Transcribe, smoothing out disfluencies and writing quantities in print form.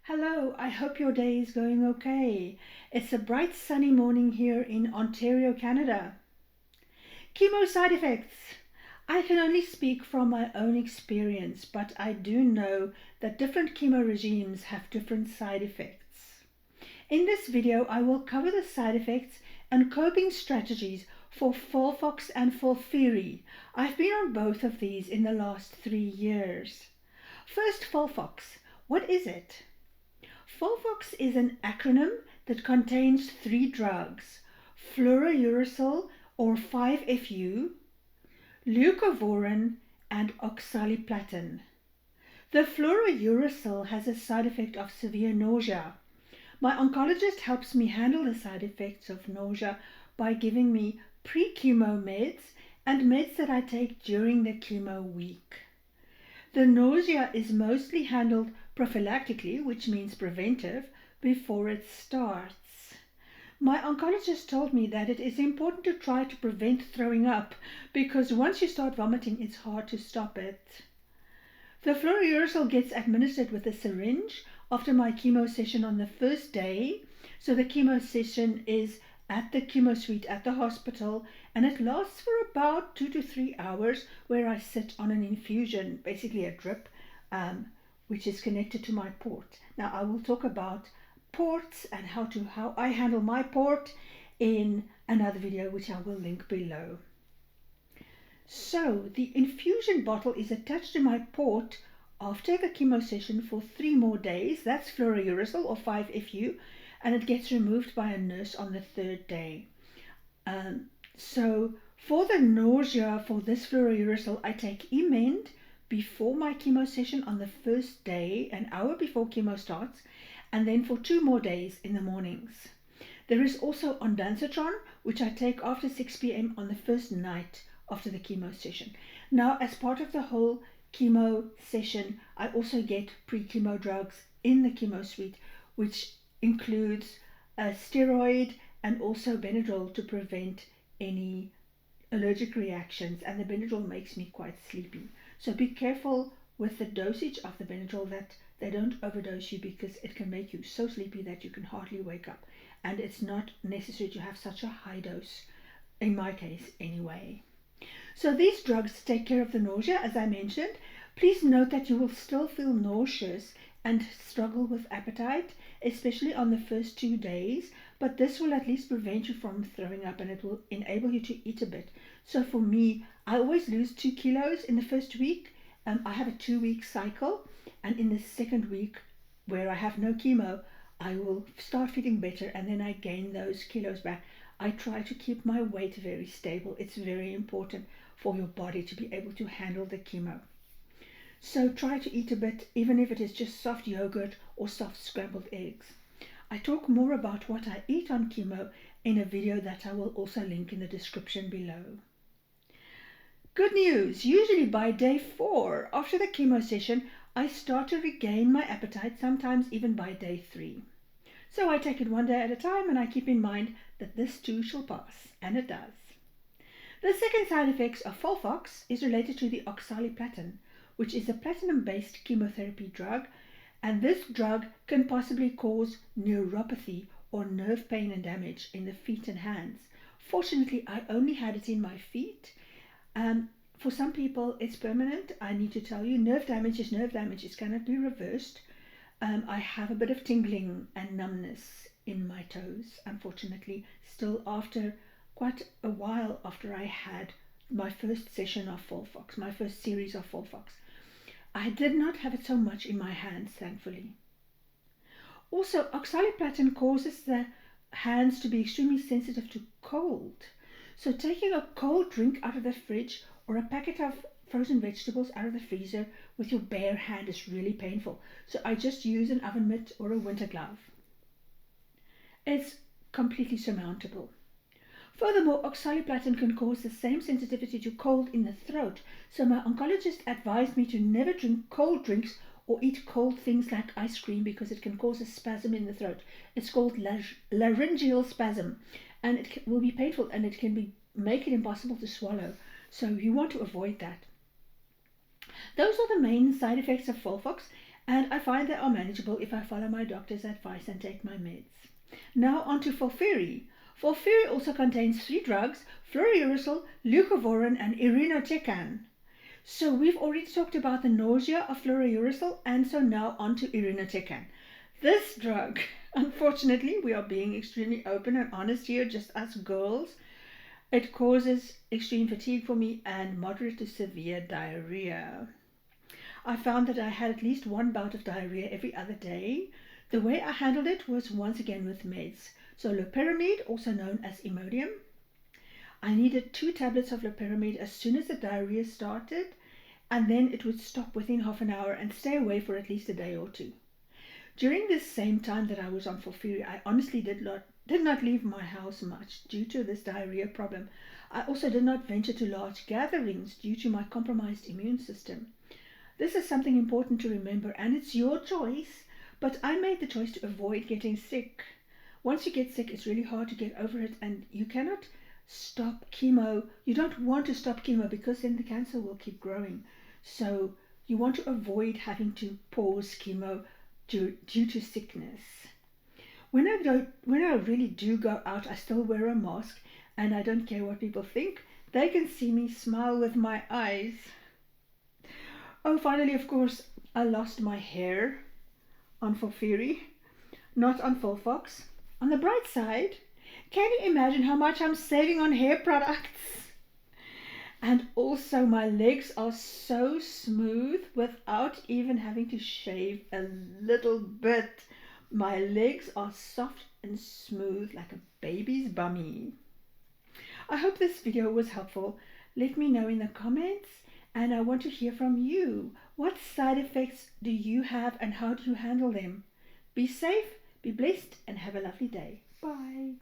Hello, I hope your day is going okay. It's a bright sunny morning here in Ontario, Canada. Chemo side effects. I can only speak from my own experience, but I do know that different chemo regimes have different side effects. In this video, I will cover the side effects and coping strategies for FOLFOX and FOLFIRI. I've been on both of these in the last 3 years. First, FOLFOX. What is it? FOLFOX is an acronym that contains 3 drugs: fluorouracil or 5-FU, leucovorin, and oxaliplatin. The fluorouracil has a side effect of severe nausea. My oncologist helps me handle the side effects of nausea by giving me pre-chemo meds and meds that I take during the chemo week. The nausea is mostly handled prophylactically, which means preventive, before it starts. My oncologist told me that it is important to try to prevent throwing up because once you start vomiting, it's hard to stop it. The fluorouracil gets administered with a syringe after my chemo session on the first day. So the chemo session is at the chemo suite at the hospital, and it lasts for about 2 to 3 hours, where I sit on an infusion, basically a drip, which is connected to my port. Now I will talk about ports and how I handle my port in another video, which I will link below. So the infusion bottle is attached to my port after the chemo session for 3 more days. That's fluorouracil or 5-FU, and it gets removed by a nurse on the 3rd day. So for the nausea for this fluorouracil, I take Emend before my chemo session on the first day, an hour before chemo starts, and then for 2 more days in the mornings. There is also ondansetron, which I take after 6 p.m. on the first night after the chemo session. Now, as part of the whole chemo session, I also get pre-chemo drugs in the chemo suite, which includes a steroid and also Benadryl to prevent any allergic reactions, and the Benadryl makes me quite sleepy. So be careful with the dosage of the Benadryl that they don't overdose you, because it can make you so sleepy that you can hardly wake up, and it's not necessary to have such a high dose, in my case anyway. So these drugs take care of the nausea, as I mentioned. Please note that you will still feel nauseous and struggle with appetite, especially on the first 2 days, but this will at least prevent you from throwing up, and it will enable you to eat a bit. So for me, I always lose 2 kilos in the first week. I have a 2-week cycle, and in the second week, where I have no chemo, I will start feeling better, and then I gain those kilos back. I try to keep my weight very stable. It's very important for your body to be able to handle the chemo. So try to eat a bit, even if it is just soft yogurt or soft scrambled eggs. I talk more about what I eat on chemo in a video that I will also link in the description below. Good news! Usually by day 4 after the chemo session, I start to regain my appetite, sometimes even by day 3. So I take it 1 day at a time, and I keep in mind that this too shall pass, and it does. The second side effect of FOLFOX is related to the oxaliplatin, which is a platinum-based chemotherapy drug, and this drug can possibly cause neuropathy or nerve pain and damage in the feet and hands. Fortunately, I only had it in my feet. For some people, it's permanent. I need to tell you, nerve damage is nerve damage. It cannot be reversed. I have a bit of tingling and numbness in my toes, unfortunately, still after quite a while after I had my first session of FOLFOX, my first series of FOLFOX. I did not have it so much in my hands, thankfully. Also, oxaliplatin causes the hands to be extremely sensitive to cold. So taking a cold drink out of the fridge or a packet of frozen vegetables out of the freezer with your bare hand is really painful. So I just use an oven mitt or a winter glove. It's completely surmountable. Furthermore, oxaliplatin can cause the same sensitivity to cold in the throat, so my oncologist advised me to never drink cold drinks or eat cold things like ice cream, because it can cause a spasm in the throat. It's called laryngeal spasm, and it will be painful, and it can make it impossible to swallow, so you want to avoid that. Those are the main side effects of FOLFOX, and I find they are manageable if I follow my doctor's advice and take my meds. Now on to Folfiri. Folfiri also contains 3 drugs: fluorouracil, leucovorin, and irinotecan. So we've already talked about the nausea of fluorouracil, and so now on to irinotecan. This drug, unfortunately, we are being extremely open and honest here, just us girls. It causes extreme fatigue for me and moderate to severe diarrhea. I found that I had at least one bout of diarrhea every other day. The way I handled it was once again with meds. So loperamide, also known as Imodium. I needed 2 tablets of loperamide as soon as the diarrhea started, and then it would stop within half an hour and stay away for at least a day or 2. During this same time that I was on Folfiri, I honestly did not leave my house much due to this diarrhea problem. I also did not venture to large gatherings due to my compromised immune system. This is something important to remember, and it's your choice, but I made the choice to avoid getting sick. Once you get sick, it's really hard to get over it, and you cannot stop chemo. You don't want to stop chemo because then the cancer will keep growing. So you want to avoid having to pause chemo due to sickness. When I really do go out, I still wear a mask, and I don't care what people think. They can see me smile with my eyes. Oh, finally, of course, I lost my hair on Folfiri, not on Folfox. On the bright side, can you imagine how much I'm saving on hair products? And also my legs are so smooth without even having to shave a little bit. My legs are soft and smooth like a baby's bummy. I hope this video was helpful. Let me know in the comments, and I want to hear from you. What side effects do you have and how do you handle them? Be safe, be blessed, and have a lovely day. Bye.